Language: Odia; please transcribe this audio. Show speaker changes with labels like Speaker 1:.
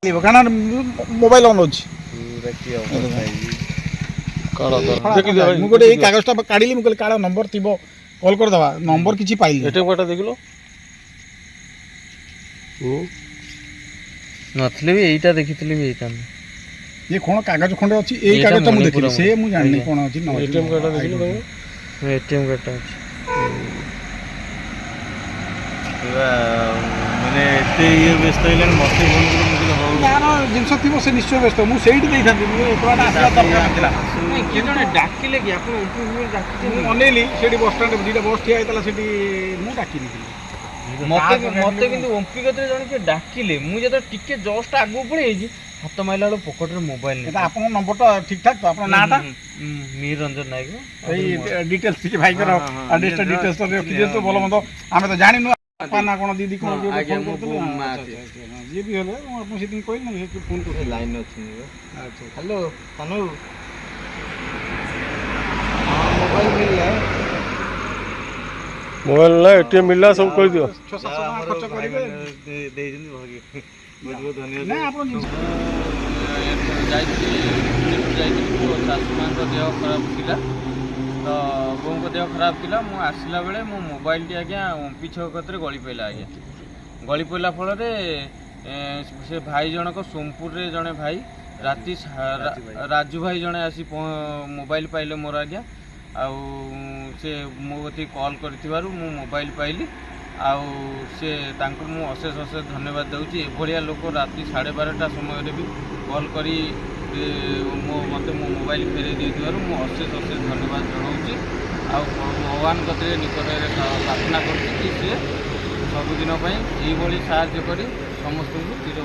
Speaker 1: କାରଣ ମୋବାଇଲ ଅନ୍ ଅଛି ମୁଁ ଗୋଟେ ଏଇ କାଗଜଟା କାଢ଼ିଲି ମୁଁ କହିଲି କାଳେ ନମ୍ବର ଥିବ କଲ୍ କରିଦେବା ନମ୍ବର କିଛି ପାଇଲି
Speaker 2: ଏଟିଏମ୍ କାର୍ଡଟା ଦେଖିଲ ନଥିଲେ ବି ଏଇଟା ଦେଖିଥିଲେ ବି ହେଇଥାନ୍ତା
Speaker 1: ଇଏ କ'ଣ କାଗଜ ଖଣ୍ଡେ ଅଛି ଏଇ କାଗଜଟା ମୁଁ ଦେଖିଲି ସେ ମୁଁ ଜାଣିନି କ'ଣ ଅଛି
Speaker 2: ଏଟିଏମ୍ କାର୍ଡଟା ଦେଖିଲ ତମେ ଏଟିଏମ୍ କାର୍ଡଟା ଅଛି ମାନେ ଏତେ ଇଏ ବ୍ୟସ୍ତ ହେଇଲାଣି ମୋତେ ଫୋନ୍ କଲେ ମୁଁ କହିଲି ହଉ
Speaker 1: ଯାହାର ଜିନିଷ ଥିବ ସେ ନିଶ୍ଚୟ ବ୍ୟସ୍ତ ମୁଁ ସେଇଠି ଦେଇଥାନ୍ତି ମୁଁ ଏତେବାଟ ଆସିବା ଦରକାର ନଥିଲା
Speaker 2: ଜଣେ ଡାକିଲେ କି ଆପଣ
Speaker 1: ମୁଁ ଅନେଇଲି ସେଇଠି ବସଷ୍ଟାଣ୍ଡ ଦୁଇଟା ବସ୍ ଠିଆ ହେଇଥିଲା ସେଠି ମୁଁ ଡାକିନି
Speaker 2: ମୋତେ କିନ୍ତୁ ଓମ୍ପି କତିରେ ଜଣେ କିଏ ଡାକିଲେ ମୁଁ ଯେତେବେଳେ ଟିକେ ଜଷ୍ଟ ଆଗକୁ ପଳେଇଯାଇଛି ହାତ ମାରିଲା ବେଳକୁ ପକେଟରେ ମୋବାଇଲ
Speaker 1: ଏଇଟା ଆପଣଙ୍କ ନମ୍ବରଟା ଠିକ୍ ଠାକ୍ ତ ଆପଣଙ୍କ ନାଁଟା
Speaker 2: ମିର ରଞ୍ଜନ ନାୟକ
Speaker 1: ଏଇ ଡିଟେଲ୍ସ ଟିକେ ଭାଇଙ୍କର ଆଡ୍ରେସଟା ଡିଟେଲ୍ସଟା ରଖିଦିଅନ୍ତୁ ଭଲ ମନ୍ଦ ଆମେ ତ ଜାଣିନୁ ନା କ'ଣ ଦିଦି କ'ଣ ଯିଏ ବି ହେଲେ ମୁଁ ଆପଣ ସେଦିନ କହିଲି ନା ସେ ଫୋନ୍ କରୁଥିଲି
Speaker 2: ଲାଇନ୍ ଅଛି
Speaker 1: ଆଚ୍ଛା
Speaker 2: ହ୍ୟାଲୋ ସାନୁ
Speaker 3: ମୋବାଇଲ ନା ଏଟିଏମ୍ ମିଳିଲା ସବୁ କହିଦିଅ
Speaker 1: 600-700 ଟଙ୍କା ଖର୍ଚ୍ଚ କରିବେ
Speaker 2: ଦେଇଛନ୍ତି ବହୁତ ବହୁତ ଧନ୍ୟବାଦ
Speaker 1: ନା ଆପଣ
Speaker 2: ଯାଇଥିଲି ଶାଶୁ ମାଙ୍କ ଦେହ ଖରାପ ଥିଲା ତ ବୋଉଙ୍କ ଦେହ ଖରାପ ଥିଲା ମୁଁ ଆସିଲା ବେଳେ ମୋ ମୋବାଇଲଟି ଆଜ୍ଞା ଓମ୍ପି ଛକ କତିରେ ଗଳି ପଡ଼ିଲା ଆଜ୍ଞା ଗଳି ପଡ଼ିଲା ଫଳରେ ସେ ଭାଇ ଜଣକ ସୋମପୁରରେ ଜଣେ ଭାଇ ରାତି ରାଜୁ ଭାଇ ଜଣେ ଆସି ମୋବାଇଲ ପାଇଲେ ମୋର ଆଜ୍ଞା ଆଉ ସେ ମୋ କତିକି କଲ୍ କରିଥିବାରୁ ମୁଁ ମୋବାଇଲ ପାଇଲି ଆଉ ସେ ତାଙ୍କୁ ମୁଁ ଅଶେଷ ଅଶେଷ ଧନ୍ୟବାଦ ଦେଉଛି ଏଭଳିଆ ଲୋକ ରାତି 12:30 ସମୟରେ ବି କଲ୍ କରି ମୋତେ ମୋ ମୋବାଇଲ ଫେରାଇ ଦେଇଥିବାରୁ ମୁଁ ଅଶେଷ ଅଶେଷ ଧନ୍ୟବାଦ ଜଣାଉଛି ଆଉ ଭଗବାନ କତିରେ ନିକଟରେ ପ୍ରାର୍ଥନା କରୁଛି କି ସିଏ ସବୁଦିନ ପାଇଁ ଏଇଭଳି ସାହାଯ୍ୟ କରି ସମସ୍ତଙ୍କୁ ଚିର